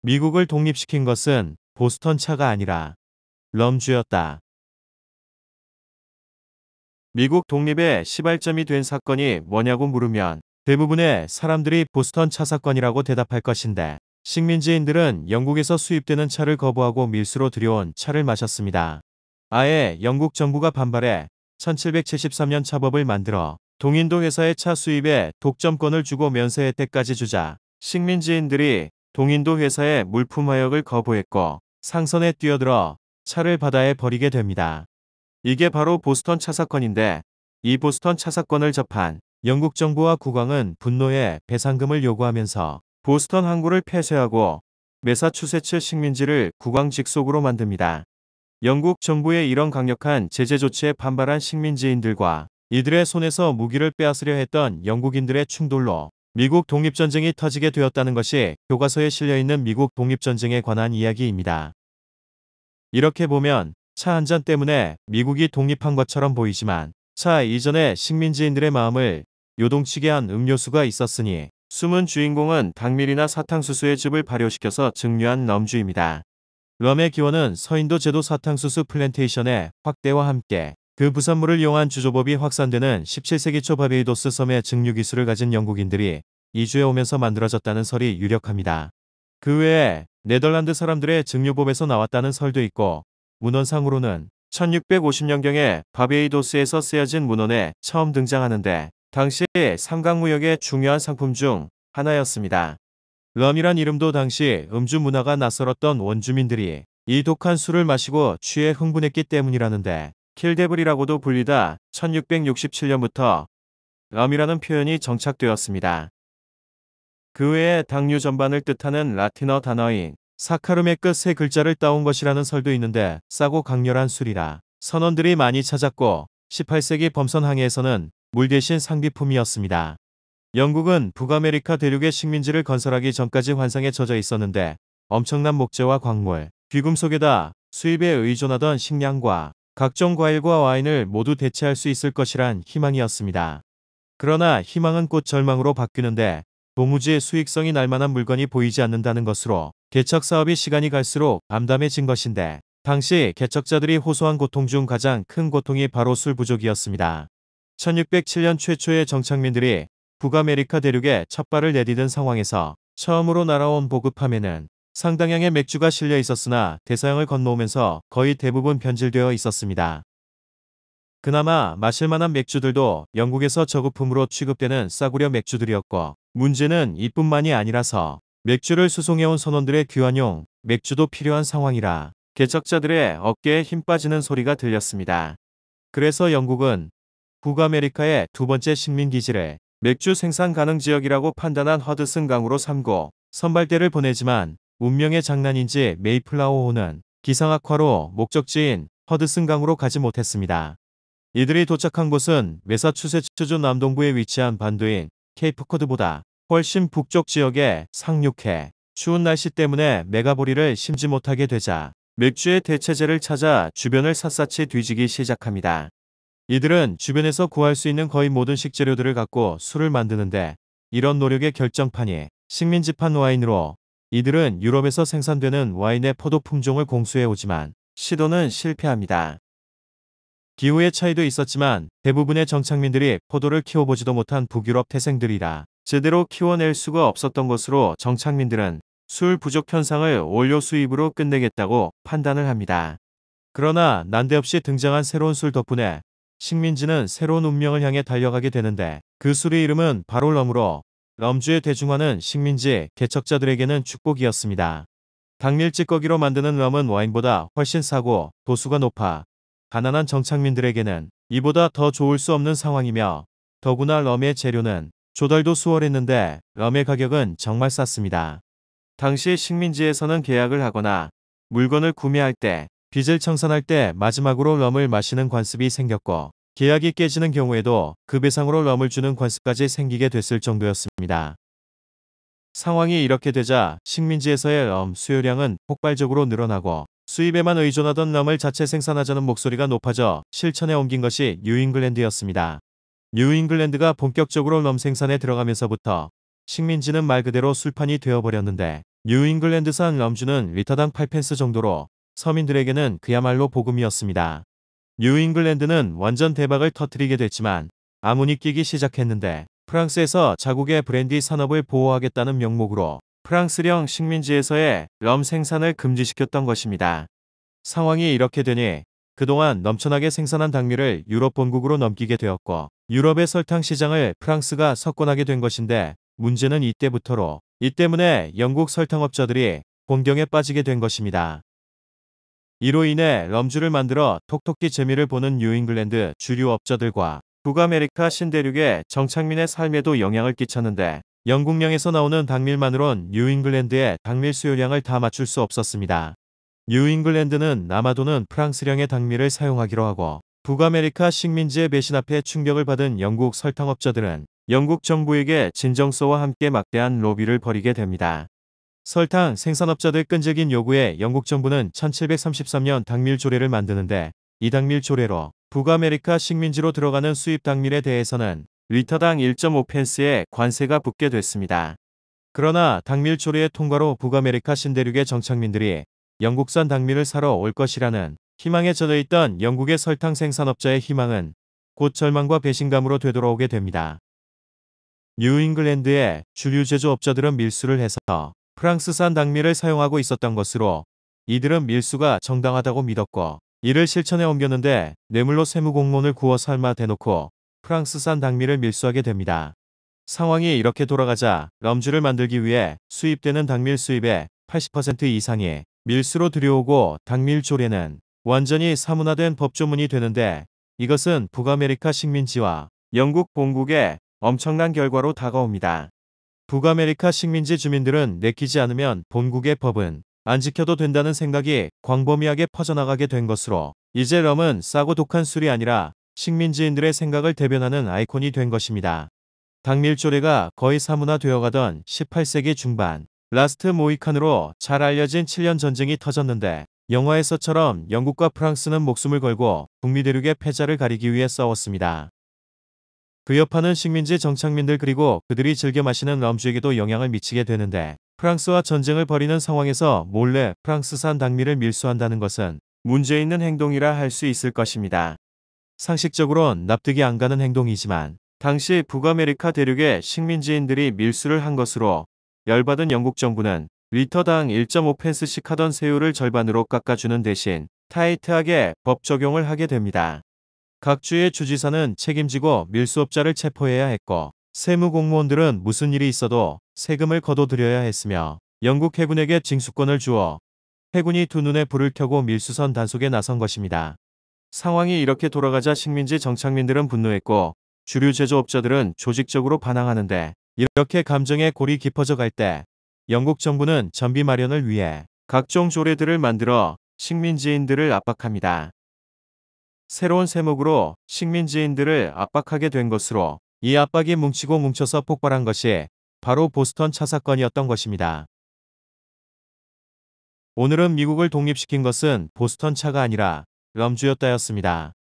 미국을 독립시킨 것은 보스턴 차가 아니라 럼주였다. 미국 독립의 시발점이 된 사건이 뭐냐고 물으면 대부분의 사람들이 보스턴 차 사건이라고 대답할 것인데, 식민지인들은 영국에서 수입되는 차를 거부하고 밀수로 들여온 차를 마셨습니다. 아예 영국 정부가 반발해 1773년 차법을 만들어 동인도 회사의 차 수입에 독점권을 주고 면세 혜택까지 주자 식민지인들이 동인도 회사의 물품 하역을 거부했고 상선에 뛰어들어 차를 바다에 버리게 됩니다. 이게 바로 보스턴 차 사건인데, 이 보스턴 차 사건을 접한 영국 정부와 국왕은 분노에 배상금을 요구하면서 보스턴 항구를 폐쇄하고 매사추세츠 식민지를 국왕 직속으로 만듭니다. 영국 정부의 이런 강력한 제재 조치에 반발한 식민지인들과 이들의 손에서 무기를 빼앗으려 했던 영국인들의 충돌로 미국 독립전쟁이 터지게 되었다는 것이 교과서에 실려있는 미국 독립전쟁에 관한 이야기입니다. 이렇게 보면 차 한 잔 때문에 미국이 독립한 것처럼 보이지만, 차 이전에 식민지인들의 마음을 요동치게 한 음료수가 있었으니 숨은 주인공은 닭밀이나 사탕수수의 즙을 발효시켜서 증류한 럼주입니다. 럼의 기원은 서인도 제도 사탕수수 플랜테이션의 확대와 함께 그 부산물을 이용한 주조법이 확산되는 17세기 초 바베이도스 섬의 증류 기술을 가진 영국인들이 이주해 오면서 만들어졌다는 설이 유력합니다. 그 외에 네덜란드 사람들의 증류법에서 나왔다는 설도 있고, 문헌상으로는 1650년경에 바베이도스에서 쓰여진 문헌에 처음 등장하는데 당시 삼강무역의 중요한 상품 중 하나였습니다. 럼이란 이름도 당시 음주 문화가 낯설었던 원주민들이 이 독한 술을 마시고 취해 흥분했기 때문이라는데, 킬데블이라고도 불리다 1667년부터 럼이라는 표현이 정착되었습니다. 그 외에 당류 전반을 뜻하는 라틴어 단어인 사카름의 끝 세 글자를 따온 것이라는 설도 있는데, 싸고 강렬한 술이라 선원들이 많이 찾았고 18세기 범선 항해에서는 물 대신 상비품이었습니다. 영국은 북아메리카 대륙의 식민지를 건설하기 전까지 환상에 젖어 있었는데, 엄청난 목재와 광물, 귀금속에다 수입에 의존하던 식량과 각종 과일과 와인을 모두 대체할 수 있을 것이란 희망이었습니다. 그러나 희망은 곧 절망으로 바뀌는데, 도무지 수익성이 날만한 물건이 보이지 않는다는 것으로 개척 사업이 시간이 갈수록 암담해진 것인데, 당시 개척자들이 호소한 고통 중 가장 큰 고통이 바로 술 부족이었습니다. 1607년 최초의 정착민들이 북아메리카 대륙에 첫 발을 내디딘 상황에서 처음으로 날아온 보급함에는 상당량의 맥주가 실려 있었으나 대서양을 건너오면서 거의 대부분 변질되어 있었습니다. 그나마 마실만한 맥주들도 영국에서 저급품으로 취급되는 싸구려 맥주들이었고, 문제는 이뿐만이 아니라서 맥주를 수송해온 선원들의 귀환용 맥주도 필요한 상황이라 개척자들의 어깨에 힘 빠지는 소리가 들렸습니다. 그래서 영국은 북아메리카의 두 번째 식민기지를 맥주 생산 가능 지역이라고 판단한 허드슨 강으로 삼고 선발대를 보내지만, 운명의 장난인지 메이플라워호는 기상 악화로 목적지인 허드슨 강으로 가지 못했습니다. 이들이 도착한 곳은 매사추세츠주 남동부에 위치한 반도인 케이프코드보다 훨씬 북쪽 지역에 상륙해 추운 날씨 때문에 메가보리를 심지 못하게 되자 맥주의 대체제를 찾아 주변을 샅샅이 뒤지기 시작합니다. 이들은 주변에서 구할 수 있는 거의 모든 식재료들을 갖고 술을 만드는데, 이런 노력의 결정판이 식민지판 와인으로 이들은 유럽에서 생산되는 와인의 포도 품종을 공수해 오지만 시도는 실패합니다. 기후의 차이도 있었지만 대부분의 정착민들이 포도를 키워보지도 못한 북유럽 태생들이라 제대로 키워낼 수가 없었던 것으로 정착민들은 술 부족 현상을 원료 수입으로 끝내겠다고 판단을 합니다. 그러나 난데없이 등장한 새로운 술 덕분에 식민지는 새로운 운명을 향해 달려가게 되는데, 그 술의 이름은 바로 럼으로 럼주의 대중화는 식민지 개척자들에게는 축복이었습니다. 당밀 찌꺼기로 만드는 럼은 와인보다 훨씬 싸고 도수가 높아 가난한 정착민들에게는 이보다 더 좋을 수 없는 상황이며, 더구나 럼의 재료는 조달도 수월했는데 럼의 가격은 정말 쌌습니다. 당시 식민지에서는 계약을 하거나 물건을 구매할 때, 빚을 청산할 때 마지막으로 럼을 마시는 관습이 생겼고, 계약이 깨지는 경우에도 그 배상으로 럼을 주는 관습까지 생기게 됐을 정도였습니다. 상황이 이렇게 되자 식민지에서의 럼 수요량은 폭발적으로 늘어나고, 수입에만 의존하던 럼을 자체 생산하자는 목소리가 높아져 실천에 옮긴 것이 뉴잉글랜드였습니다. 뉴잉글랜드가 본격적으로 럼 생산에 들어가면서부터 식민지는 말 그대로 술판이 되어버렸는데, 뉴잉글랜드산 럼주는 리터당 8펜스 정도로 서민들에게는 그야말로 복음이었습니다. 뉴잉글랜드는 완전 대박을 터뜨리게 됐지만 아문이 끼기 시작했는데 프랑스에서 자국의 브랜디 산업을 보호하겠다는 명목으로 프랑스령 식민지에서의 럼 생산을 금지시켰던 것입니다. 상황이 이렇게 되니 그동안 넘쳐나게 생산한 당밀을 유럽 본국으로 넘기게 되었고 유럽의 설탕 시장을 프랑스가 석권하게 된 것인데 문제는 이때부터로 이 때문에 영국 설탕업자들이 곤경에 빠지게 된 것입니다. 이로 인해 럼주를 만들어 톡톡히 재미를 보는 뉴잉글랜드 주류 업자들과 북아메리카 신대륙의 정착민의 삶에도 영향을 끼쳤는데 영국령에서 나오는 당밀만으론 뉴잉글랜드의 당밀 수요량을 다 맞출 수 없었습니다. 뉴잉글랜드는 남아도는 프랑스령의 당밀을 사용하기로 하고 북아메리카 식민지의 배신 앞에 충격을 받은 영국 설탕업자들은 영국 정부에게 진정서와 함께 막대한 로비를 벌이게 됩니다. 설탕 생산업자들 끈질긴 요구에 영국 정부는 1733년 당밀 조례를 만드는데 이 당밀 조례로 북아메리카 식민지로 들어가는 수입 당밀에 대해서는 리터당 1.5펜스의 관세가 붙게 됐습니다. 그러나 당밀 조례의 통과로 북아메리카 신대륙의 정착민들이 영국산 당밀을 사러 올 것이라는 희망에 젖어있던 영국의 설탕 생산업자의 희망은 곧 절망과 배신감으로 되돌아오게 됩니다. 뉴잉글랜드의 주류 제조업자들은 밀수를 해서 프랑스산 당밀을 사용하고 있었던 것으로 이들은 밀수가 정당하다고 믿었고 이를 실천에 옮겼는데 뇌물로 세무공무원을 구워 삶아 대놓고 프랑스산 당밀을 밀수하게 됩니다. 상황이 이렇게 돌아가자 럼주를 만들기 위해 수입되는 당밀 수입의 80% 이상이 밀수로 들여오고 당밀 조례는 완전히 사문화된 법조문이 되는데 이것은 북아메리카 식민지와 영국 본국의 엄청난 결과로 다가옵니다. 북아메리카 식민지 주민들은 내키지 않으면 본국의 법은 안 지켜도 된다는 생각이 광범위하게 퍼져나가게 된 것으로 이제 럼은 싸고 독한 술이 아니라 식민지인들의 생각을 대변하는 아이콘이 된 것입니다. 당밀 조례가 거의 사문화되어 가던 18세기 중반 라스트 모히칸으로 잘 알려진 7년 전쟁이 터졌는데 영화에서처럼 영국과 프랑스는 목숨을 걸고 북미 대륙의 패자를 가리기 위해 싸웠습니다. 그 여파는 식민지 정착민들 그리고 그들이 즐겨 마시는 럼주에게도 영향을 미치게 되는데 프랑스와 전쟁을 벌이는 상황에서 몰래 프랑스산 당밀을 밀수한다는 것은 문제 있는 행동이라 할 수 있을 것입니다. 상식적으론 납득이 안 가는 행동이지만 당시 북아메리카 대륙의 식민지인들이 밀수를 한 것으로 열받은 영국 정부는 리터당 1.5펜스씩 하던 세율을 절반으로 깎아주는 대신 타이트하게 법 적용을 하게 됩니다. 각 주의 주지사는 책임지고 밀수업자를 체포해야 했고 세무공무원들은 무슨 일이 있어도 세금을 거둬들여야 했으며 영국 해군에게 징수권을 주어 해군이 두 눈에 불을 켜고 밀수선 단속에 나선 것입니다. 상황이 이렇게 돌아가자 식민지 정착민들은 분노했고 주류 제조업자들은 조직적으로 반항하는데 이렇게 감정의 골이 깊어져 갈 때 영국 정부는 전비 마련을 위해 각종 조례들을 만들어 식민지인들을 압박합니다. 새로운 세목으로 식민지인들을 압박하게 된 것으로 이 압박이 뭉치고 뭉쳐서 폭발한 것이 바로 보스턴 차 사건이었던 것입니다. 오늘은 미국을 독립시킨 것은 보스턴 차가 아니라 럼주였다였습니다.